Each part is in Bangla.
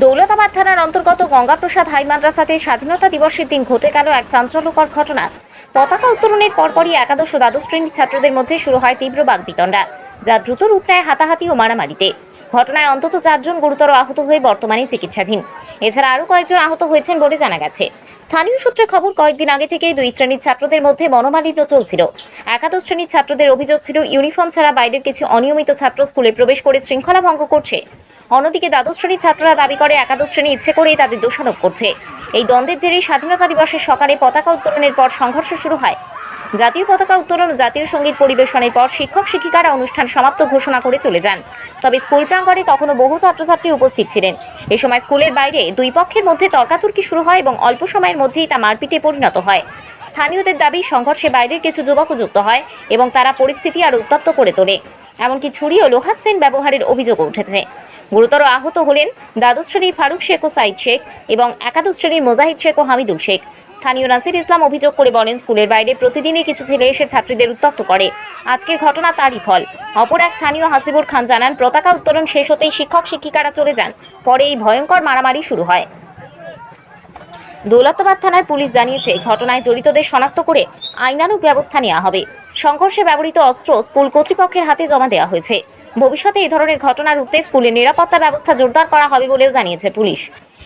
দৌলতাবাদ থানার অন্তর্গত গঙ্গাপ্রসাদ হাই মাদ্রাসাতে স্বাধীনতা দিবসের দিন ঘটে গেল এক চাঞ্চল্যকর ঘটনা। পতাকা উত্তোলনের পরপরই একাদশ ও দ্বাদশ শ্রেণীর ছাত্রদের মধ্যে শুরু হয় তীব্র বাকবিতণ্ডা, যা দ্রুত রূপ নেয় হাতাহাতি ও মারামারিতে। ঘটনায় অন্তত 4 জন গুরুতর আহত হয়ে বর্তমানে চিকিৎসাধীন। এছাড়া আরও কয়েকজন আহত হয়েছেন বলে জানা গেছে। স্থানীয় সূত্রে খবর, কয়েকদিন আগে থেকেই 2 শ্রেণীর ছাত্রদের মধ্যে মনোমালিন্য চলছিল। একাদশ শ্রেণীর ছাত্রদের অভিযোগ ছিল, ইউনিফর্ম ছাড়া বাইরের কিছু অনিয়মিত ছাত্র স্কুলে প্রবেশ করে শৃঙ্খলা ভঙ্গ করছে। অন্যদিকে দ্বাদশ শ্রেণীর ছাত্ররা দাবি করে একাদশ শ্রেণী ইচ্ছে করেই তাদের দোষারোপ করছে। এই দ্বন্দ্বের জেরেই স্বাধীনতা দিবসের সকালে পতাকা উত্তোলনের পর সংঘর্ষ শুরু হয়। জাতীয় পতাকা উত্তোলন ও জাতীয় সঙ্গীত পরিবেশনের পর শিক্ষক শিক্ষিকারা অনুষ্ঠান সমাপ্ত ঘোষণা করে চলে যান। তবে স্কুল প্রাঙ্গণে তখনও বহু ছাত্রছাত্রী উপস্থিত ছিলেন। এই সময় স্কুলের বাইরে দুই পক্ষের মধ্যে তর্কাতর্কি শুরু হয় এবং অল্প সময়ের মধ্যেই তা মারপিটে পরিণত হয়। স্থানীয়দের দাবি, সংঘর্ষে বাইরের কিছু যুবকও যুক্ত হয় এবং তারা পরিস্থিতি আরও উত্তপ্ত করে তোলে। এমনকি ছুরি ও লোহার চেন ব্যবহারের অভিযোগও উঠেছে। গুরুতর আহত হলেন দ্বাদশ শ্রেণীর ফারুক শেখ ও সাইদ শেখ এবং একাদশ শ্রেণীর মোজাহিদ শেখ ও হামিদুল শেখ। স্থানীয় নাসির ইসলাম অভিযোগ করে বলেন, স্কুলের বাইরে প্রতিদিনই কিছু ছেলে এসে ছাত্রীদের উত্ত্যক্ত করে। আজকের ঘটনা তারই ফল। অপর এক স্থানীয় হাসিবুর খান জানান, পতাকা উত্তোলন শেষ হতেই শিক্ষক শিক্ষিকারা চলে যান। পরে এই ভয়ঙ্কর মারামারি শুরু হয়। দৌলতাবাদ থানার পুলিশ জানিয়েছে, ঘটনায় জড়িতদের শনাক্ত করে আইনানুগ ব্যবস্থা নেওয়া হবে। সংঘর্ষে ব্যবহৃত অস্ত্র স্কুল কর্তৃপক্ষের হাতে জমা দেওয়া হয়েছে। ভবিষ্যতে এই ধরনের ঘটনা রুখতে স্কুলের নিরাপত্তা ব্যবস্থা জোরদার করা হবে বলেও জানিয়েছে পুলিশ।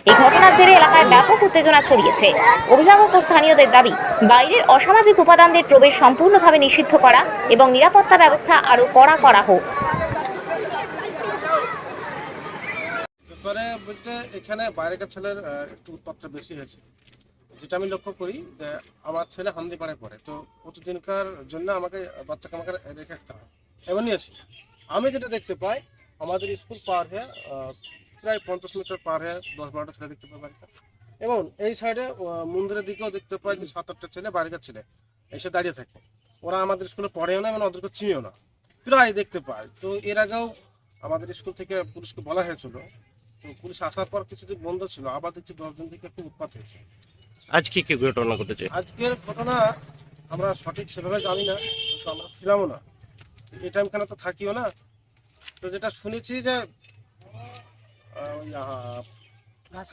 এই ঘটনার জেরে এলাকায় ব্যাপক উত্তেজনা ছড়িয়েছে। অভিভাবক ও স্থানীয়দের দাবি, বাইরের অসামাজিক উপাদানদের প্রবেশ সম্পূর্ণভাবে নিষিদ্ধ করা এবং নিরাপত্তা ব্যবস্থা আরও কড়া করা হোক। ব্যাপারে বলতে এখানে বাইরেকার ছেলের একটু উৎপাতটা বেশি হয়েছে, যেটা আমি লক্ষ্য করি যে আমার ছেলে হামদিপাড়ায় পড়ে, তো প্রতিদিনকার জন্য বাচ্চাকে আমাকে রেখে আসতে হয় এবং নিয়ে আসি। আমি যেটা দেখতে পাই, আমাদের স্কুল পার হয়ে প্রায় 50 মিটার পার হয়ে 10-12টা ছেলে দেখতে পাই বাড়িতে, এবং এই সাইডে মন্দিরের দিকেও দেখতে পাই যে 7-8টা ছেলে বাইরেকার ছেলে এসে দাঁড়িয়ে থাকে। ওরা আমাদের স্কুলে পড়েও না এবং ওদেরকে চিনিও না, প্রায় দেখতে পাই। তো এর আগেও আমাদের স্কুল থেকে পুলিশকে বলা হয়েছিল, তো পুলিশ আসার পর কিছুদিন বন্ধ ছিল, আবার দেখছি 10 দিন থেকে একটু উৎপাত হয়েছে। আজকে কি ঘটনা ঘটেছে? আজকের ঘটনা আমরা সঠিক সেভাবে জানি না, তো আমরা ছিলামও না, এই টাইমখানে তো থাকিও না। তো যেটা শুনেছি যে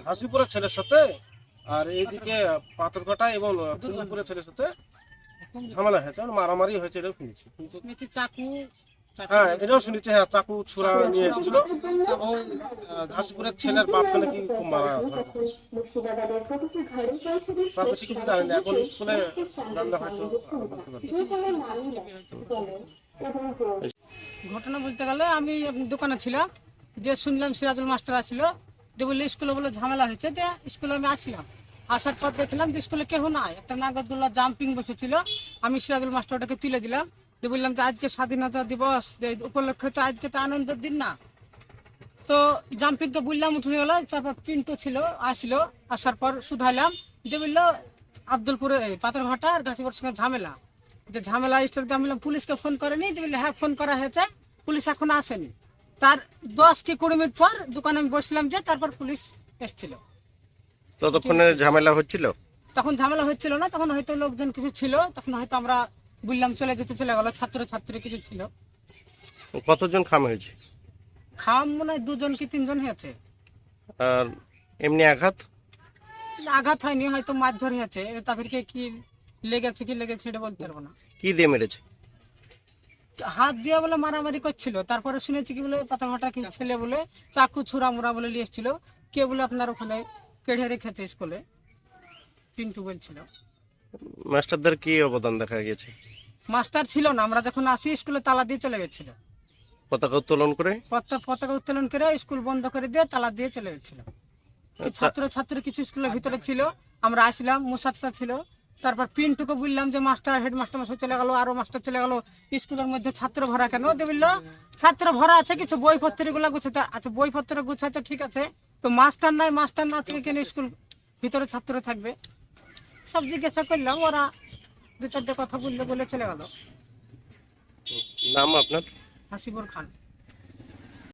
হাসিপুরের ছেলের সাথে আর এইদিকে পাথরঘাটা এবং কুমুরপুরের ছেলের সাথে ঝামেলা হয়েছে, মারামারি হয়েছে, এটাও শুনেছি। কিন্তু হ্যাঁ, এটাও শুনেছি, হ্যাঁ, চাকু ছুরা নিয়ে এসেছিল এবং ঘাসপুরের ছেলের বাপকে নাকি খুব মারা ধরা পড়েছে। তার বেশি কিছু জানি না, এখন স্কুলে জানলে হয়তো বলতে পারবো। ঘটনা বলতে গেলে আমি দোকানে ছিলাম, যে শুনলাম সিরাজুল মাস্টার আসছিল, যে বললে স্কুলে বলে ঝামেলা হয়েছে। যে স্কুলে আমি আসলাম, আসার পর দেখলাম যে স্কুলে কেউ নাই, একটা নাগরদোল্লা জাম্পিং বসেছিল। আমি সিরাজুল মাস্টারটাকে তুলে দিলাম, যে বললাম যে আজকে স্বাধীনতা দিবস উপলক্ষে, তো আজকে তো আনন্দের দিন না। তো জাম্পিংকে বললাম, উঠে গেল। তারপর পিন্টু ছিল, আসলো, আসার পর শুধাইলাম, যে বললো আব্দুলপুরে পাথরঘাটা আর ঘাসিপুরের সঙ্গে ঝামেলা, যে ঝামেলা স্টোরিতে। আমি বললাম পুলিশকে ফোন করেনি? যে বললে হ্যাঁ ফোন করা হয়েছে, পুলিশ এখন আসেনি। তার 10 কি 20 মিনিট পর দোকানে আমি বসলাম, যে তারপর পুলিশ এসেছিল। ততক্ষণে ঝামেলা হচ্ছিল? তখন ঝামেলা হচ্ছিল না, তখন হয়তো লোকজন কিছু ছিল, তখন হয়তো আমরা বললাম চলে যেতে, চলে গেল। ছাত্র ছাত্রী কিছু ছিল। কতজন খাম হয়েছে? খাম মনে হয় 2 জন কি 3 জন হয়েছে। আর এমনি আঘাত? আঘাত হয়নি, হয়তো মারধর হয়েছে। তাদেরকে কি লেগেছে এটা বলতে পারবো না। কি দিয়ে মেরেছে? হাত দিয়ে বলে মারামারি করছিল। তারপরে শুনেছি কি বলে পাতাঘাটা কিছু ছেলে বলে চাকু ছুরা মুড়া বলে নিয়ে এসেছিল। কে বলে আপনার ওখানে কেড়ে রেখেছে স্কুলে, পিন্টু বলছিল। মাস্টারদের কি অবদান দেখা গেছে? মাস্টার ছিল না, আমরা যখন আসি স্কুলে তালা দিয়ে চলে গেছিল। পতাকা উত্তোলন করে পতাকা উত্তোলন করে স্কুল বন্ধ করে দিয়ে তালা দিয়ে চলে গেছিল। ছাত্র ছাত্রী কিছু স্কুলের ভিতরে ছিল, আমরা আসলাম, মুসাদসা ছিল। তারপর পিন্টুকে বললাম যে মাস্টার, হেডমাস্টার মাস্টার চলে গেল, আরো মাস্টার চলে গেল, স্কুলের মধ্যে ছাত্র ভরা কেন? বললো ছাত্র ভরা আছে, কিছু বইপত্র গুলা গুছাতে আছে, বইপত্র গুছাচ্ছে, ঠিক আছে, তো মাস্টার নাই, মাস্টার না থেকে কেন স্কুল ভিতরে ছাত্র থাকবে? সব জিজ্ঞাসা করলাম, ওরা 2-4টে কথা বললে বলে চলে গেল। নাম আপনার? হাসিবুর খান।